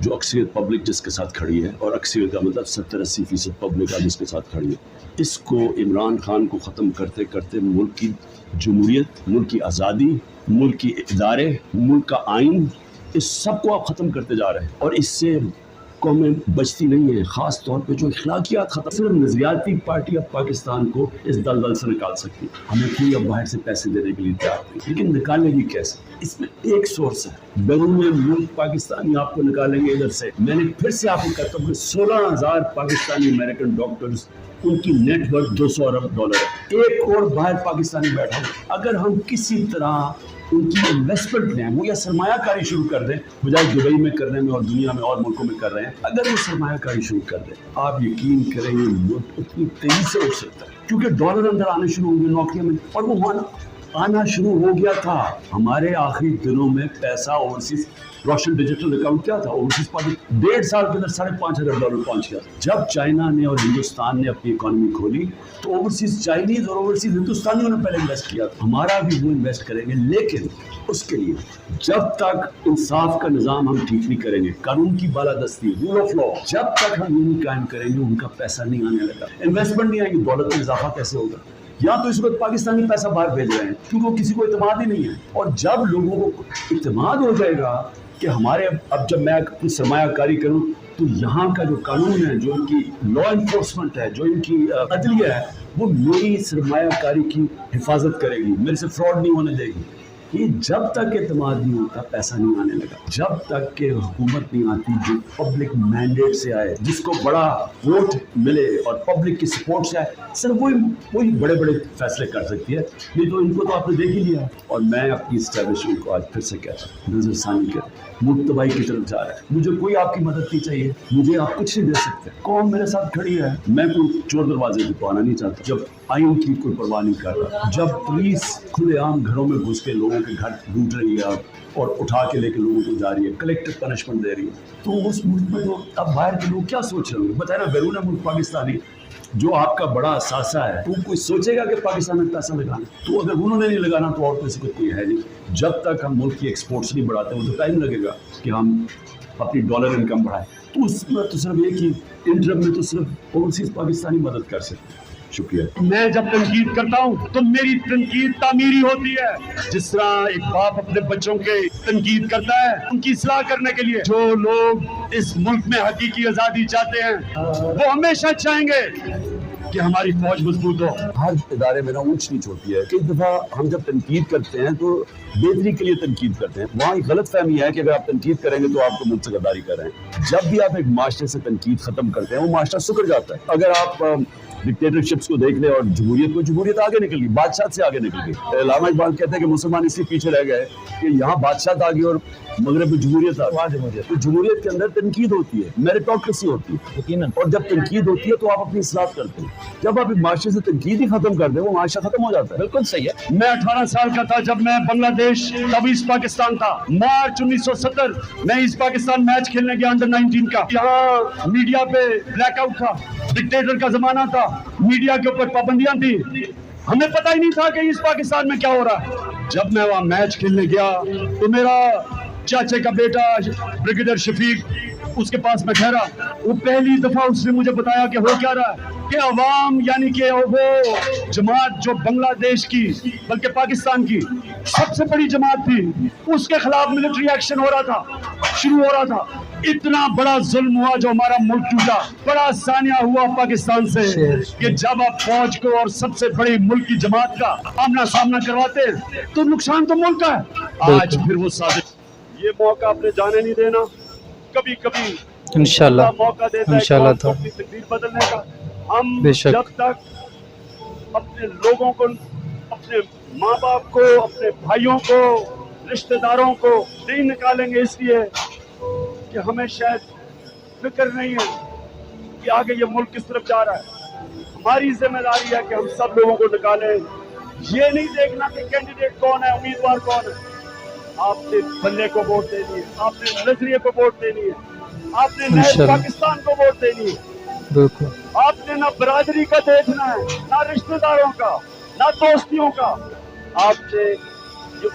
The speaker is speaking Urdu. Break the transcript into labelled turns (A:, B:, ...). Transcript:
A: جو اکثریت پبلک جس کے ساتھ کھڑی ہے، اور اکثریت کا مطلب 70-80% پبلک جس کے ساتھ کھڑی ہے، اس کو عمران خان کو ختم کرتے کرتے ملک کی جمہوریت، ملک کی آزادی، ملک کی ادارے، ملک کا آئین، اس سب کو آپ ختم کرتے جا رہے ہیں، اور اس سے قومیں بچتی نہیں ہیں، خاص طور پہ جو اخلاقیات ختم. صرف نظریاتی پارٹی اب پاکستان کو اس دلدل سے نکال سکتی ہے. ہمیں کوئی اب باہر سے پیسے دینے کے لیے تیار نہیں، لیکن نکالیں گی کیسے؟ اس میں ایک سورس ہے، بیرون ملک پاکستانی آپ کو نکالیں گے ادھر سے. میں نے پھر سے آپ کو کہتا ہوں کہ 16,000 پاکستانی امریکن ڈاکٹرز، ان کی نیٹ ورتھ $200 ارب ہے. ایک اور باہر پاکستانی بیٹھا ہو، اگر ہم کسی طرح ان کی انویسٹمنٹ لیں، وہ یا سرمایہ کاری شروع کر دیں، بجائے دبئی میں کرنے میں اور دنیا میں اور ملکوں میں کر رہے ہیں، اگر وہ سرمایہ کاری شروع کر دیں، آپ یقین کریں گے ملک اتنی تیزی سے اٹھ سکتا ہے، کیونکہ ڈالر اندر آنے شروع ہوں گے نوکریوں میں، اور وہ آنا شروع ہو گیا تھا. ہمارے آخری دنوں میں پیسہ اوورسیز روشن ڈیجیٹل اکاؤنٹ کیا تھا، اوورسیز پاکستان 1.5 سال کے اندر $5,500 پہنچ گیا. جب چائنا نے اور ہندوستان نے اپنی اکانومی کھولی تو اوورسیز چائنیز اور اوورسیز ہندوستانیوں نے پہلے انویسٹ کیا. ہمارا بھی وہ انویسٹ کریں گے، لیکن اس کے لیے جب تک انصاف کا نظام ہم ٹھیک نہیں کریں گے، قانون کی بالادستی، رول آف لا، جب تک ہم یہ نہیں قائم کریں گے، ان کا پیسہ نہیں آنے لگا، انویسٹمنٹ نہیں آئے گی، دولت میں اضافہ کیسے ہوگا؟ یا تو اس وقت پاکستانی پیسہ باہر بھیج رہے ہیں کیونکہ وہ کسی کو اعتماد ہی نہیں ہے، اور جب لوگوں کو اعتماد ہو جائے گا کہ ہمارے اب جب میں اپنی سرمایہ کاری کروں تو یہاں کا جو قانون ہے، جو ان کی لا انفورسمنٹ ہے، جو ان کی عدلیہ ہے، وہ میری سرمایہ کاری کی حفاظت کرے گی، میرے سے فراڈ نہیں ہونے دے گی. یہ جب تک اعتماد نہیں ہوتا پیسہ نہیں آنے لگا. جب تک کہ حکومت نہیں آتی جو پبلک مینڈیٹ سے آئے، جس کو بڑا ووٹ ملے اور پبلک کی سپورٹ سے آئے، صرف وہی بڑے بڑے فیصلے کر سکتی ہے. نہیں تو ان کو تو آپ نے دیکھ ہی لیا. اور میں اپنی اسٹیبلشمنٹ کو آج پھر سے کہتا ہوں، نظر ثانی کریں، ملک تباہی کی طرف جا رہا ہے. مجھے کوئی آپ کی مدد نہیں چاہیے، مجھے آپ کچھ نہیں دے سکتے. قوم میرے ساتھ کھڑی ہے، میں کوئی چور دروازے کو آنا نہیں چاہتا. جب آئین کی کوئی پرواہ نہیں کر رہا، جب پولیس کھلے عام گھروں میں گھس کے لوگوں کے گھر لوٹ رہی ہے اور اٹھا کے لے کے لوگوں کو جا رہی ہے، کلیکٹو پنشمنٹ دے رہی ہے، تو اس ملک میں تو اب باہر کے لوگ کیا سوچ رہے ہوں گے؟ بتائیں نا، بیرون ملک پاکستانی جو آپ کا بڑا اثاثہ ہے، تو کوئی سوچے گا کہ پاکستان میں پیسہ لگانا؟ تو اگر انہوں نے نہیں لگانا تو اور کسی کو کوئی ہے نہیں. جب تک ہم ملک کی ایکسپورٹس نہیں بڑھاتے، وہ تو ٹائم لگے گا کہ ہم اپنی ڈالر انکم بڑھائیں. تو اس میں تو صرف ایک ہی انٹرم میں تو صرف اوورسیز پاکستانی مدد کر سکتے ہیں. شکریہ.
B: میں جب تنقید کرتا ہوں تو میری تنقید تعمیری ہوتی ہے. جس طرح ایک باپ اپنے بچوں کے تنقید کرتا ہے ان کی اصلاح کرنے کے لیے. جو لوگ اس ملک میں حقیقی آزادی چاہتے ہیں وہ ہمیشہ چاہیں گے کہ ہماری فوج مضبوط ہو.
A: ہر ادارے میں نا اونچ نیچ ہوتی ہے. کئی دفعہ ہم جب تنقید کرتے ہیں تو بہتری کے لیے تنقید کرتے ہیں. وہاں ایک غلط فہمی ہے کہ اگر آپ تنقید کریں گے تو آپ کو ملک سے غداری کر رہے ہیں. جب بھی آپ ایک معاشرے سے تنقید ختم کرتے ہیں وہ معاشرہ سکڑ جاتا ہے. اگر آپ ڈکٹیٹرشپس کو دیکھ لیں اور جمہوریت آگے نکل گئی، بادشاہت سے آگے نکل گئی. علامہ اقبال کہتے ہیں کہ مسلمان اس لیے پیچھے رہ گئے کہ یہاں بادشاہت آ گئی اور مغرب میں جمہوریت آ گئی. تو جمہوریت کے اندر تنقید ہوتی ہے، میریٹوکریسی ہوتی ہے، اور جب تنقید ہوتی ہے تو آپ اپنی اصلاح کرتے ہیں. جب آپ معاشرے سے تنقید ہی ختم کر دیں وہ معاشرہ ختم ہو جاتا ہے.
B: بالکل صحیح ہے. میں 18 سال کا تھا جب میں بنگلہ دیش تب ایسٹ پاکستان تھا. مارچ 1970 میں ایسٹ پاکستان میچ کھیلنے گیا انڈر 19 کا. یہاں میڈیا پہ بلیک آؤٹ تھا، ڈکٹیٹر کا زمانہ تھا، میڈیا کے اوپر پابندیاں تھی. ہمیں پتہ ہی نہیں تھا کہ ایسٹ پاکستان میں کیا ہو رہا ہے. جب میں وہاں میچ کھیلنے گیا تو میرا چاچے کا بیٹا بریگیڈیئر شفیق اس کے پاس میں ٹھہرا. وہ پہلی دفعہ اس نے مجھے بتایا کہ ہو کیا رہا ہے، کہ عوام یعنی کہ وہ جماعت جو بنگلہ دیش کی بلکہ پاکستان کی سب سے بڑی جماعت تھی، اس کے خلاف ملٹری ایکشن ہو رہا تھا، شروع ہو رہا تھا. اتنا بڑا ظلم ہوا جو ہمارا ملک ٹوٹا. بڑا سانیہ ہوا پاکستان سے کہ جب آپ فوج کو اور سب سے بڑی ملک کی جماعت کا آمنا سامنا کرواتے ہیں تو نقصان تو ملک کا ہے. آج پھر وہ سازش، یہ موقع اپنے جانے نہیں دینا. کبھی کبھی
C: انشاءاللہ
B: موقع دیتا ہے
C: انشاءاللہ
B: کہ اپنی تقدیر بدلنے کا. ہم
C: بے شک.
B: جب تک اپنے لوگوں کو، اپنے ماں باپ کو، اپنے بھائیوں کو، رشتہ داروں کو نہیں نکالیں گے، اس لیے کہ ہمیں شاید فکر نہیں ہے کہ آگے یہ ملک کس طرف جا رہا ہے. ہماری ذمہ داری ہے کہ ہم سب لوگوں کو نکالیں. یہ نہیں دیکھنا کہ کینڈیڈیٹ کون ہے، امیدوار کون ہے. آپ نے بلے کو ووٹ دینی ہے، آپ نے نظریے کو ووٹ دینی ہے، آپ نے نئے پاکستان کو ووٹ دینی ہے.
C: بالکل.
B: آپ نے نہ برادری کا دیکھنا ہے، نہ رشتہ داروں کا، نہ دوستیوں کا. آپ نے یہ